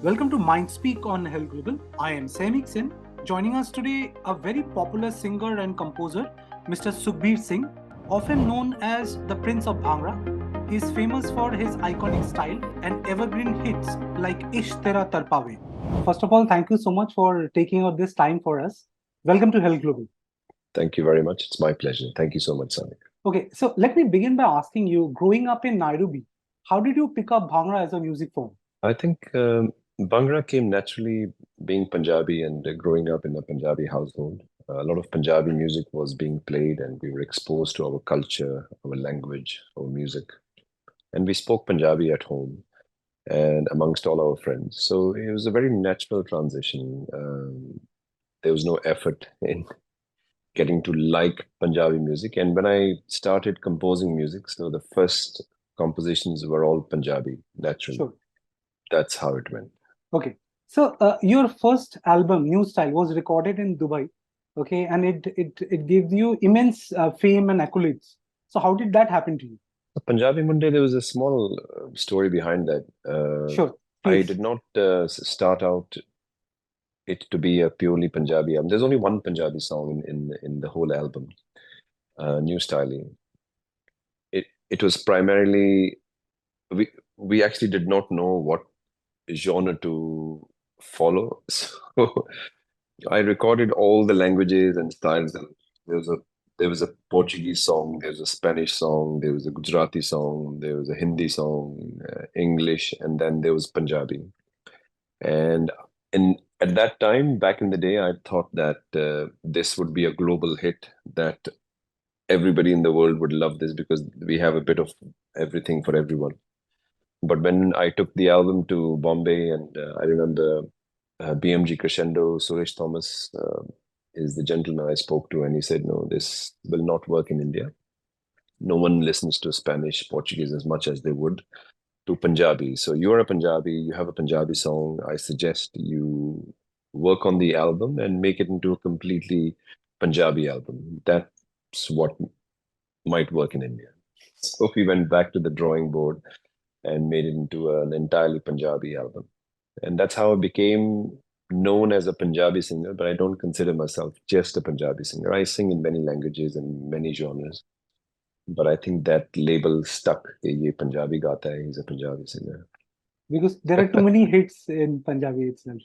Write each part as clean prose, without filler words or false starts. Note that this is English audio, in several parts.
Welcome to Mindspeak on Herald Global. I am Saimik Sen. Joining us today, a very popular singer and composer, Mr. Sukhbir Singh, often known as the Prince of Bhangra. He is famous for his iconic style and evergreen hits like Ish Tera Tarpave. First of all, thank you so much for taking out this time for us. Welcome to Herald Global. Thank you very much. It's my pleasure. Thank you so much, Saimik. Okay, so let me begin by asking you, growing up in Nairobi, how did you pick up Bhangra as a music form? I think Bhangra came naturally being Punjabi and growing up in a Punjabi household. A lot of Punjabi music was being played, and we were exposed to our culture, our language, our music. And we spoke Punjabi at home and amongst all our friends. So it was a very natural transition. There was no effort in getting to like Punjabi music. And when I started composing music, so the first compositions were all Punjabi, naturally. Sure. That's how it went. Okay. So your first album, New Style, was recorded in Dubai. Okay, and it gave you immense fame and accolades. So how did that happen to you? Punjabi Monday, there was a small story behind that. Sure, I please. did not start out it to be a purely Punjabi album. There's only one Punjabi song in the whole album, New Styling. It was primarily we actually did not know what genre to follow. So I recorded all the languages and styles. And there was a there was a Portuguese song, there was a Spanish song, there was a Gujarati song, there was a Hindi song, English, and then there was Punjabi. And at that time, back in the day, I thought that this would be a global hit, that everybody in the world would love this because we have a bit of everything for everyone. But when I took the album to Bombay, and I remember BMG Crescendo, Suresh Thomas is the gentleman I spoke to, and he said, "No, this will not work in India. No one listens to Spanish, Portuguese as much as they would to Punjabi. So you're a Punjabi, you have a Punjabi song. I suggest you work on the album and make it into a completely Punjabi album. That's what might work in India." So we went back to the drawing board and made it into an entirely Punjabi album. And that's how I became known as a Punjabi singer, but I don't consider myself just a Punjabi singer. I sing in many languages and many genres, but I think that label stuck. Ye Punjabi gata hai, he's a Punjabi singer. Because there are too many hits in Punjabi itself.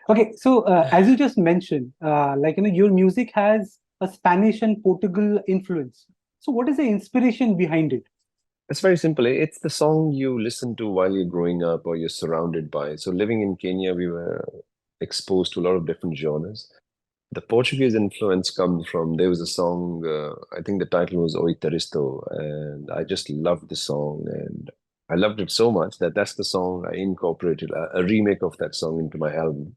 Okay, so as you just mentioned, your music has a Spanish and Portugal influence. So what is the inspiration behind it? It's very simple. It's the song you listen to while you're growing up or you're surrounded by. So living in Kenya, we were exposed to a lot of different genres. The Portuguese influence comes from, there was a song, I think the title was Oi Taristo, and I just loved the song, and I loved it so much that that's the song I incorporated, a remake of that song into my album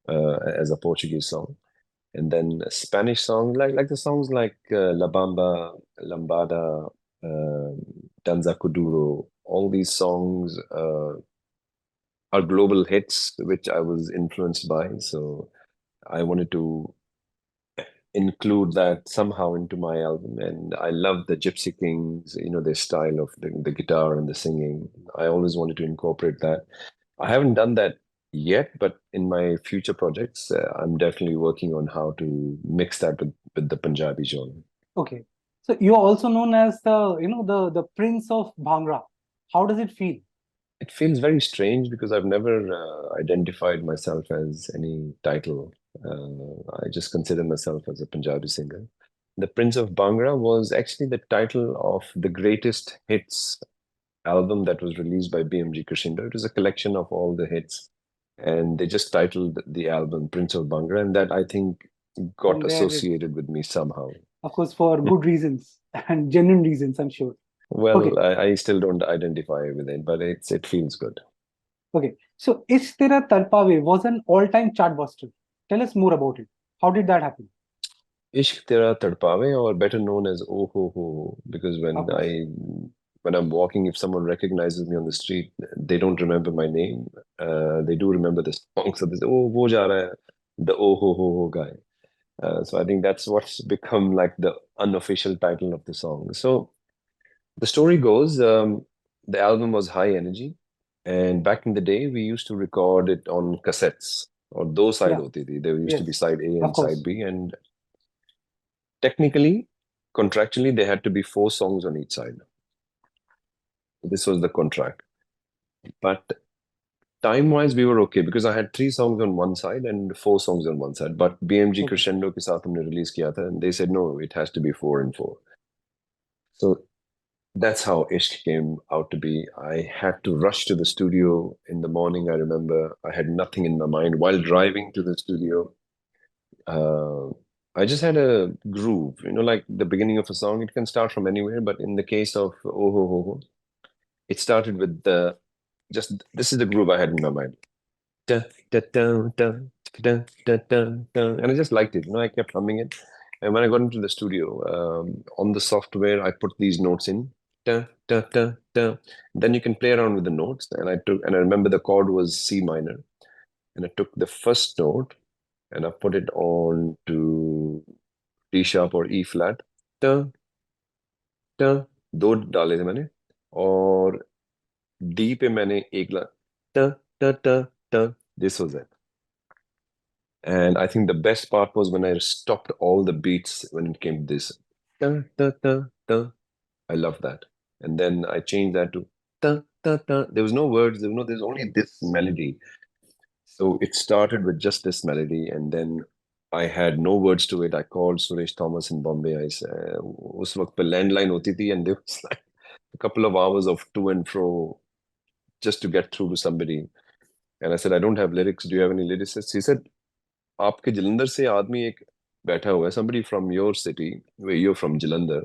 as a Portuguese song. And then a Spanish song, like the songs like La Bamba, Lambada, Danza Kuduro, all these songs are global hits, which I was influenced by. So I wanted to include that somehow into my album. And I love the Gypsy Kings, their style of the guitar and the singing. I always wanted to incorporate that. I haven't done that yet, but in my future projects, I'm definitely working on how to mix that with the Punjabi genre. Okay, so you're also known as the Prince of Bhangra. How does it feel? It feels very strange because I've never identified myself as any title. I just consider myself as a Punjabi singer. The Prince of Bhangra was actually the title of the greatest hits album that was released by BMG Crescendo. It was a collection of all the hits, and they just titled the album Prince of Bhangra, and that I think got From there, associated with me somehow. of course, for good reasons and genuine reasons, I'm sure. Okay, Well, I still don't identify with it, but it feels good. okay. So Ish Tera Tarpave was an all-time chart buster. Tell us more about it. How did that happen? Ishq Tera Tadpave, or better known as Oh Ho Ho, because Of course. when I'm walking, if someone recognizes me on the street, they don't remember my name. They do remember the song. So they say, "Oh, wo ja raha hai," the Oh Ho Ho Ho guy. So I think that's what's become like the unofficial title of the song. So the story goes, the album was high energy, And back in the day, we used to record it on cassettes. Or दो side Yeah. होती थी. There used to be Yes. side A Of and course. side B. And technically, contractually, there had to be 4 songs on each side. This was the contract. But time-wise, we were okay because I had 3 songs on one side and 4 songs on one side. But BMG Okay. Crescendo के साथ हमने release किया था, and they said no, it has to be 4 and 4. So that's how Ishq came out to be. I had to rush to the studio in the morning. I remember I had nothing in my mind while driving to the studio. Uh, I just had a groove, like the beginning of a song. It can start from anywhere, but in the case of Oh Ho Ho Ho, it started with the just this is the groove I had in my mind. Dun, dun, dun, dun, dun, dun, dun, dun. And I just liked it. I kept humming it. And when I got into the studio, on the software, I put these notes in. Dun, dun, dun, dun. Then you can play around with the notes. And I remember the chord was C minor. And I took the first note and I put it on to D sharp or E flat. Dun, dun. दो डाले थे मैंने और D पे मैंने एक ला dun, dun, dun, dun. This was it. And I think the best part was when I stopped all the beats when it came to this. Dun, dun, dun, dun. I love that. And then I changed that to dun, dun, dun. There was no words, there's only this melody. So it started with just this melody, and then I had no words to it. I called Suresh Thomas in Bombay. I said, उस वक्त पे landline होती थी, and there was like a couple of hours of to and fro just to get through to somebody. And I said, I don't have lyrics. Do you have any lyricists? He said, आपके जलंधर से आदमी एक बैठा हुआ है, somebody from your city, where you're from Jalandhar.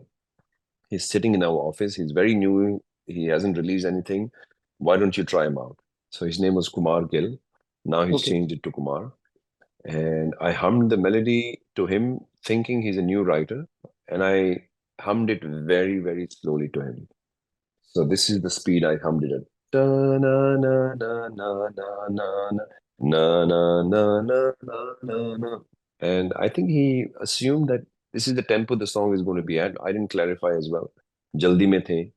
He's sitting in our office. He's very new. He hasn't released anything. Why don't you try him out? So his name was Kumar Gill. Now he's Okay. changed it to Kumar. And I hummed the melody to him, thinking he's a new writer. And I hummed it very, very slowly to him. So this is the speed I hummed it at. Da, na, na, na, na, na, na, na. Na na na na na na na. And I think he assumed that this is the tempo the song is going to be at. I didn't clarify as well. Jaldi mein the.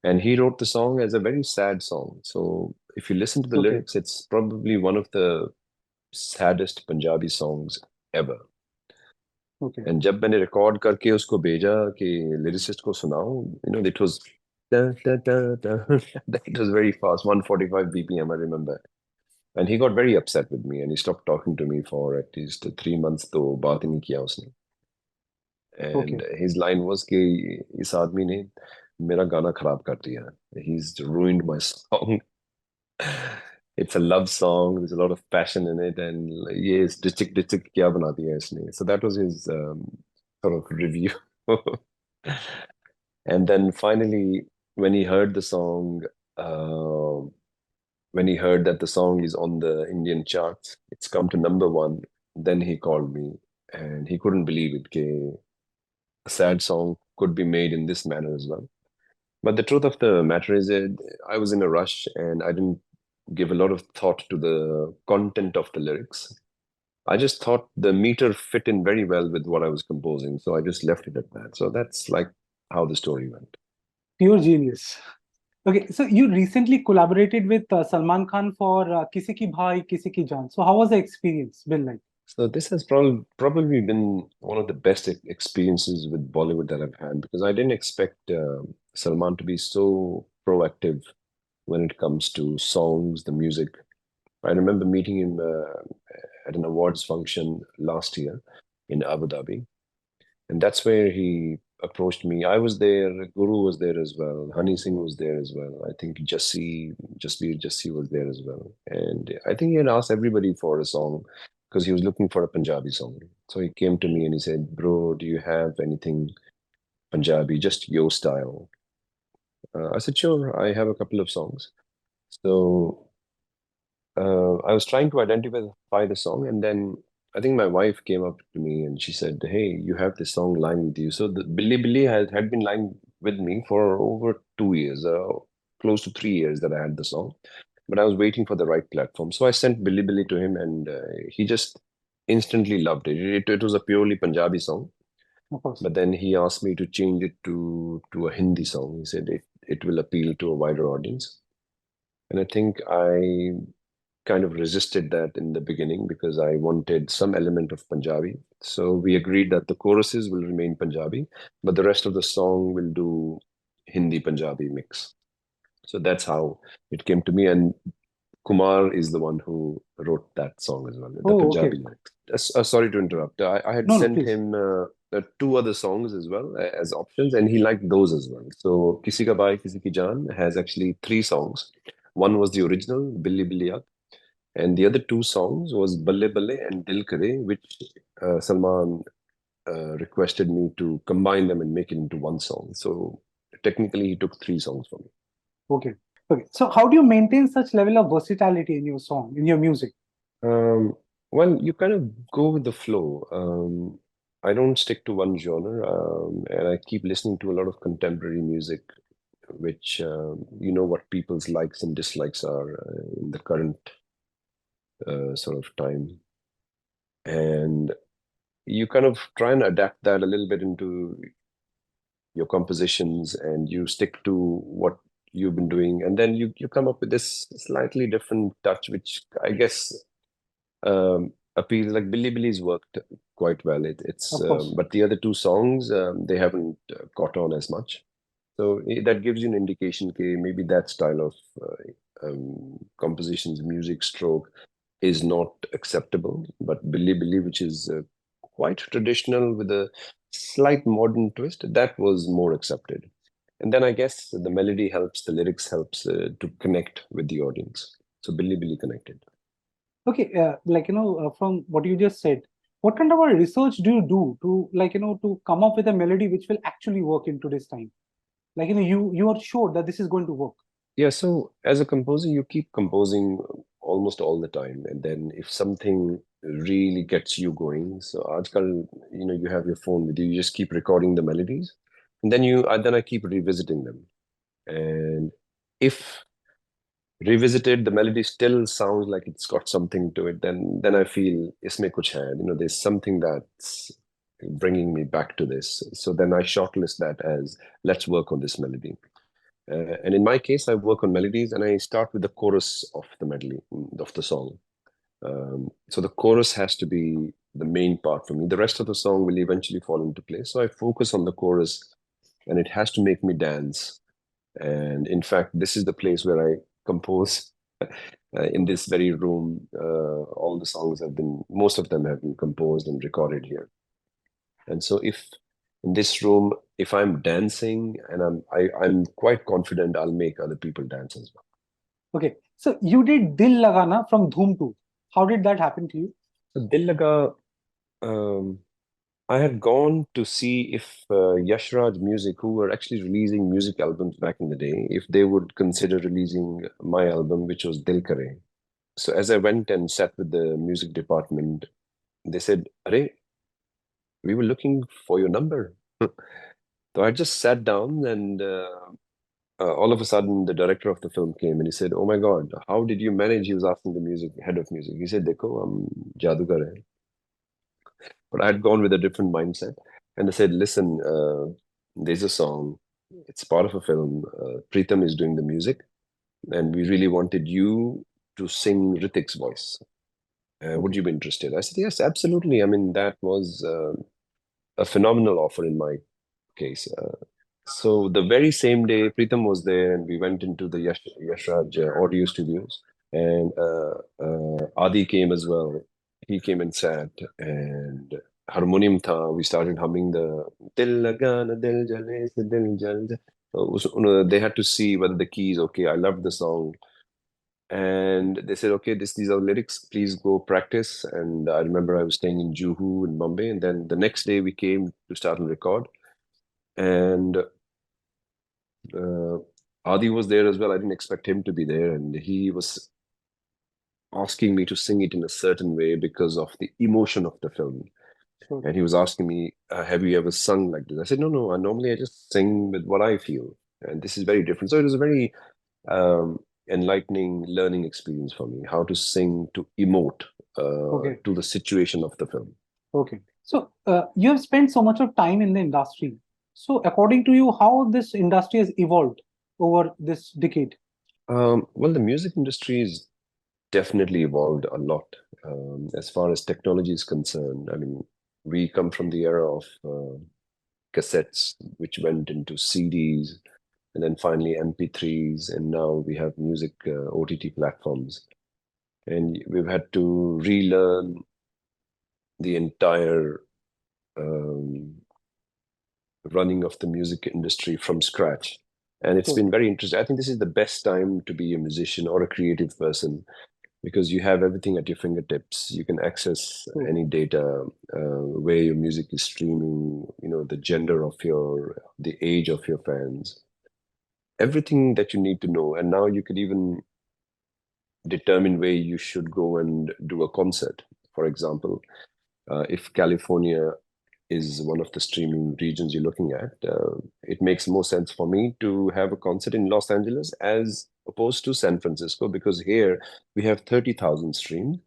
And he wrote the song as a very sad song. So if you listen to the Okay. lyrics, it's probably one of the saddest Punjabi songs ever. Okay. And जब मैंने record करके उसको भेजा कि lyricist को सुनाऊं, it was it was very fast, 145 BPM, I remember. And he got very upset with me and he stopped talking to me for at least 3 months. तो बात ही नहीं किया उसने. And Okay. his line was कि इस आदमी ने मेरा गाना खराब कर दिया. He's ruined my song. It's a love song. There's a lot of passion in it, and ये डिस्ट्रिक्ट डिस्ट्रिक्ट क्या बना दिया इसने. So that was his sort of review. And then finally, when he heard the song, uh, when he heard that the song is on the Indian charts, it's come to number 1. Then he called me, and he couldn't believe it. A sad song could be made in this manner as well. But the truth of the matter is that I was in a rush and I didn't give a lot of thought to the content of the lyrics. I just thought the meter fit in very well with what I was composing. So I just left it at that. So that's like how the story went. Pure genius. Okay, so you recently collaborated with Salman Khan for Kisi Ki Bhai, Kisi Ki Jaan. So how was the experience been like? So this has probably been one of the best experiences with Bollywood that I've had because I didn't expect Salman to be so proactive when it comes to songs, the music. I remember meeting him at an awards function last year in Abu Dhabi, and that's where he approached me. I was there, Guru was there as well, Honey Singh was there as well. I think Jassi was there as well, and I think he had asked everybody for a song because he was looking for a Punjabi song. So he came to me and he said, "Bro, do you have anything Punjabi, just your style?" I said, "Sure, I have a couple of songs." So I was trying to identify the song, and then I think my wife came up to me and she said, "Hey, you have this song lying with you." So the Billy Billy had been lying with me for over 2 years, close to 3 years that I had the song, but I was waiting for the right platform. So I sent Billy Billy to him, and he just instantly loved it. It was a purely Punjabi song, Of course. but then he asked me to change it to a Hindi song. He said it will appeal to a wider audience. And I think I kind of resisted that in the beginning because I wanted some element of Punjabi. So we agreed that the choruses will remain Punjabi, but the rest of the song will do Hindi Punjabi mix. So that's how it came to me. And Kumar is the one who wrote that song as well, the Oh, okay. Punjabi lyrics. Sorry to interrupt. I had No, no, sent please. him two other songs as well as options, and he liked those as well. So Kisi Ka Bhai Kisi Ki Jaan has actually three songs. One was the original, Billi Billi Yak, and the other two songs was Balle Balle and Dil Kare, which Salman requested me to combine them and make it into one song. So technically, he took three songs from me. Okay. Okay. So how do you maintain such level of versatility in your song, in your music? Um, well, you kind of go with the flow. I don't stick to one genre, and I keep listening to a lot of contemporary music, which you know what people's likes and dislikes are in the current sort of time, and you kind of try and adapt that a little bit into your compositions, and you stick to what you've been doing, and then you come up with this slightly different touch, which I guess appeals like Billy Billy's worked quite well. It's Of course. but the other two songs they haven't caught on as much. So that gives you an indication that maybe that style of compositions, music stroke is not acceptable. But Billy Billy, which is quite traditional with a slight modern twist, that was more accepted. And then I guess the melody helps, the lyrics helps to connect with the audience. So Billy Billy connected. Okay. From what you just said, what kind of a research do you do to, to come up with a melody which will actually work in today's time? You are sure that this is going to work. Yeah, so as a composer, you keep composing almost all the time, and then if something really gets you going, so aajkal, you have your phone with you, you just keep recording the melodies, and then I keep revisiting them. And if revisited, the melody still sounds like it's got something to it, then I feel isme kuch hai, there's something that's bringing me back to this. So then I shortlist that as let's work on this melody. And in my case, I work on melodies and I start with the chorus of the medley, of the song. So the chorus has to be the main part for me. The rest of the song will eventually fall into place. So I focus on the chorus and it has to make me dance. And in fact, this is the place where I compose. In this very room, all the songs most of them have been composed and recorded here. And so if in this room, if I'm dancing and I'm quite confident I'll make other people dance as well. Okay. So you did Dil Lagana from Dhoom 2. How did that happen to you? So Dil Laga, um, I had gone to see if Yash Raj Music, who were actually releasing music albums back in the day, if they would consider releasing my album, which was Dil Kare. So as I went and sat with the music department, they said, "Arey, we were looking for your number." So I just sat down and all of a sudden the director of the film came and he said, "Oh my God, how did you manage?" He was asking the head of music. He said, "Dekho, I'm jadugar hai." But I had gone with a different mindset. And they said, "Listen, there's a song. It's part of a film. Preetham is doing the music. And we really wanted you to sing Ritik's voice. Would Okay. you be interested?" I said, "Yes, absolutely." I mean, that was a phenomenal offer in my case. So the very same day, Preetham was there, and we went into the Yash Raj audio studios, and Adi came as well. He came and sat, and harmonium tha. We started humming the Dil Lagana, Dil Jale Se Dil Jal Ja. They had to see whether the key is okay. I loved the song, and they said, "Okay, these are lyrics. Please go practice." And I remember I was staying in Juhu in Mumbai, and then the next day we came to start and record, and uh, Adi was there as well. I didn't expect him to be there, and he was asking me to sing it in a certain way because of the emotion of the film. Sure. And he was asking me, "Have you ever sung like this?" I said, "No, no. I just sing with what I feel, and this is very different." So it was a very enlightening learning experience for me, how to sing to emote Okay. to the situation of the film. Okay. So you have spent so much of time in the industry. So according to you, how this industry has evolved over this decade? Well, the music industry is definitely evolved a lot as far as technology is concerned. I mean, we come from the era of cassettes, which went into CDs, and then finally MP3s, and now we have music OTT platforms. And we've had to relearn the entire um, running of the music industry from scratch. And it's Sure. been very interesting. I think this is the best time to be a musician or a creative person because you have everything at your fingertips. You can access True. any data, where your music is streaming, the gender of the age of your fans, everything that you need to know. And now you could even determine where you should go and do a concert. For example, if California is one of the streaming regions you're looking at, it makes more sense for me to have a concert in Los Angeles as opposed to San Francisco, because here we have 30,000 streams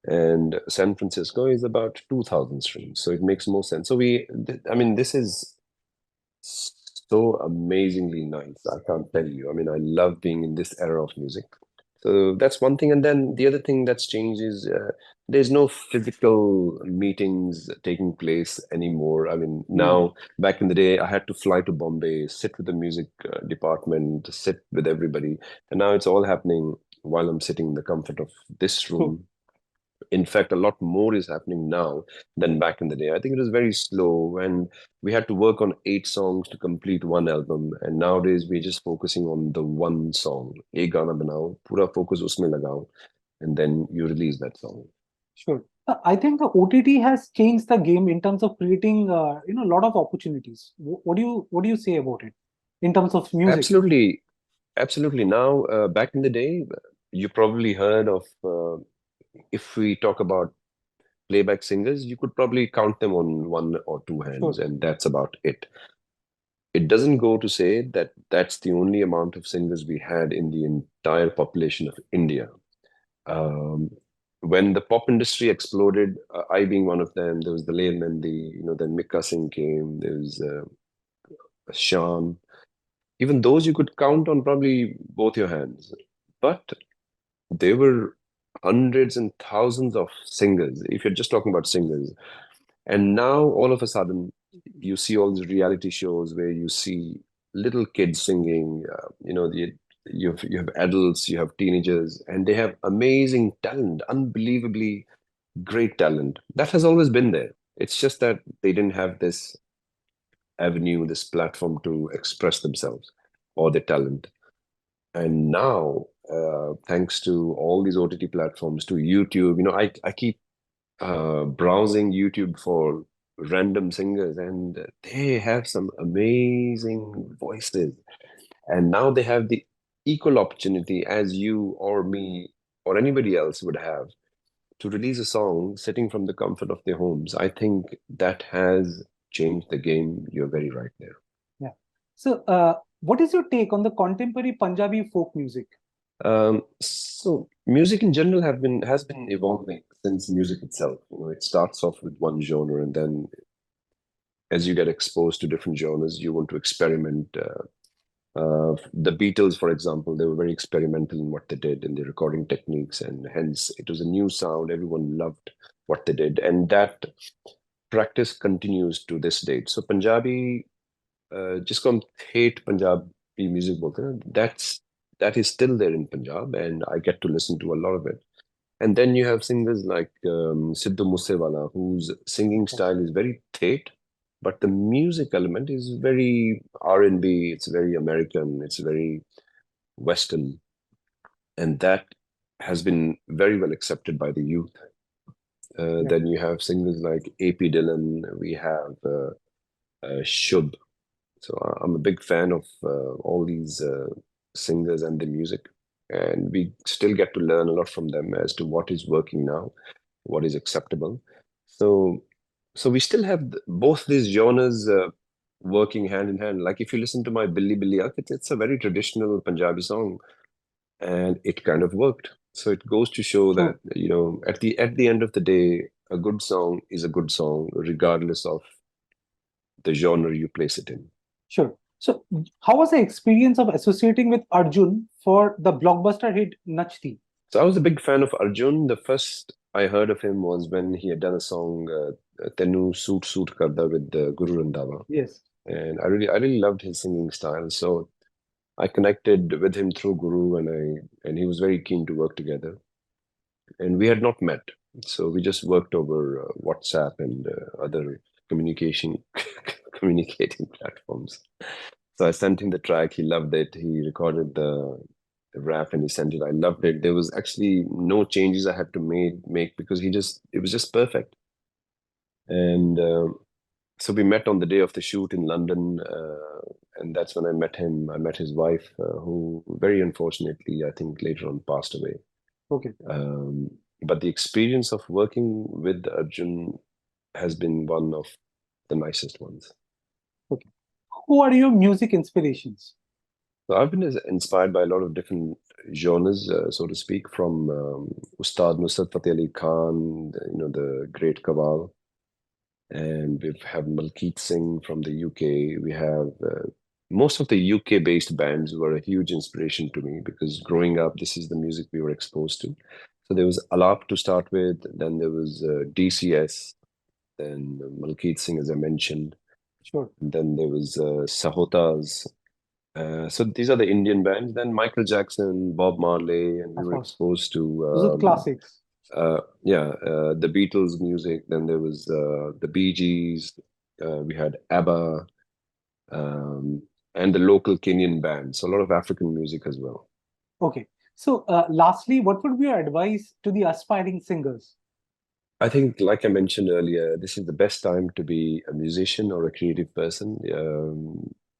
and San Francisco is about 2,000 streams. So it makes more sense. So I mean, this is so amazingly nice. I can't tell you. I mean, I love being in this era of music. So that's one thing. And then the other thing that's changed is there's no physical meetings taking place anymore. I mean, Hmm. now, back in the day, I had to fly to Bombay, sit with the music department, sit with everybody. And now it's all happening while I'm sitting in the comfort of this True. room. In fact, a lot more is happening now than back in the day. I think it was very slow, and we had to work on 8 songs to complete one album. And nowadays, we're just focusing on the one song. एक गाना बनाओ, पूरा focus उसमें लगाओ, and then you release that song. Sure. I think the OTT has changed the game in terms of creating, a lot of opportunities. What do you say about it in terms of music? Absolutely, absolutely. Now, back in the day, you probably heard of, if we talk about playback singers, you could probably count them on one or two hands, Sure. and that's about it. It doesn't go to say that that's the only amount of singers we had in the entire population of India. Um, when the pop industry exploded, I being one of them, there was the Lale Mendi, then Mika Singh came, there was Shan. Even those you could count on probably both your hands. But there were hundreds and thousands of singers, if you're just talking about singers. And now all of a sudden, you see all these reality shows where you see little kids singing. You have adults, you have teenagers, and they have amazing talent, unbelievably great talent. That has always been there. It's just that they didn't have this avenue, this platform to express themselves or their talent. And now, thanks to all these OTT platforms, to YouTube, I keep browsing YouTube for random singers, and they have some amazing voices. And now they have the equal opportunity as you or me or anybody else would have to release a song sitting from the comfort of their homes. I think that has changed the game. You're very right there. Yeah. So, what is your take on the contemporary Punjabi folk music? So music in general has been evolving since music itself. It starts off with one genre, and then as you get exposed to different genres, you want to experiment. The Beatles, for example, they were very experimental in what they did in the recording techniques, and hence it was a new sound. Everyone loved what they did, and that practice continues to this date. So Punjabi, जिसको हम hate Punjabi music बोलते हैं, that is still there in Punjab, and I get to listen to a lot of it. And then you have singers like Sidhu Moosewala, whose singing style is very thick, but the music element is very R&B, it's very American, it's very Western, and that has been very well accepted by the youth. Yeah. Then you have singers like AP Dillon, we have Shub. So I'm a big fan of all these singers and the music, and we still get to learn a lot from them as to what is working now, what is acceptable. So, so we still have both these genres working hand in hand. Like if you listen to my Billi Billi Akh, it's a very traditional Punjabi song, and it kind of worked. So it goes to show that True. at the end of the day, a good song is a good song, regardless of the genre you place it in. Sure. So, how was the experience of associating with Arjun for the blockbuster hit Nachti? So I was a big fan of Arjun. The first I heard of him was when he had done a song, Tenu Suit Suit Karda with Guru Randhawa. Yes. And I really loved his singing style. So I connected with him through Guru, and he was very keen to work together. And we had not met, so we just worked over WhatsApp and other communication communicating platforms. So I sent him the track. He loved it. He recorded the rap and he sent it. I loved it. There was actually no changes I had to make because it was just perfect. And so we met on the day of the shoot in London, and that's when I met him. I met his wife, who very unfortunately, I think later on passed away. Okay. But the experience of working with Arjun has been one of the nicest ones. Okay. Who are your music inspirations? So I've been inspired by a lot of different genres, so to speak, from Ustad Nusrat Fateh Ali Khan, the great Qawwal, and we have Malkeet Singh from the UK. We have most of the UK-based bands were a huge inspiration to me because growing up, this is the music we were exposed to. So there was Alap to start with, then there was DCS, then Malkeet Singh, as I mentioned. Sure. And then there was Sahotas. So these are the Indian bands. Then Michael Jackson, Bob Marley, and we Of were course. exposed to Those are classics. the Beatles music. Then there was the Bee Gees. We had ABBA, and the local Kenyan bands. So a lot of African music as well. Okay. So, lastly, what would be your advice to the aspiring singers? I think, like I mentioned earlier, this is the best time to be a musician or a creative person.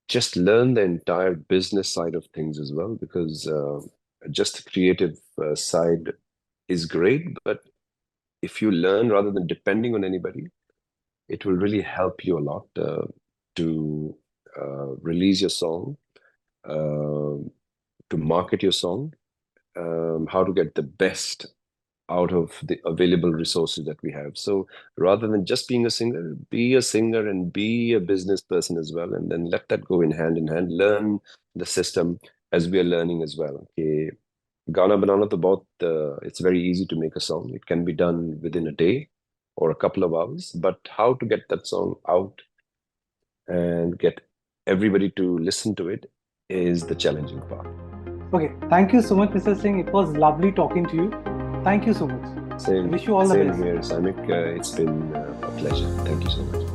Just learn the entire business side of things as well, because just the creative side is great, but if you learn rather than depending on anybody, it will really help you a lot to release your song, to market your song, how to get the best out of the available resources that we have. So rather than just being a singer, be a singer and be a business person as well, and then let that go in hand. Learn the system as we are learning as well. Okay, Gana banana to both. It's very easy to make a song. It can be done within a day or a couple of hours. But how to get that song out and get everybody to listen to it is the challenging part. Okay. Thank you so much, Mr. Singh. It was lovely talking to you. Thank you so much. I wish you all the best. Same here, Saimik. It's been a pleasure. Thank you so much.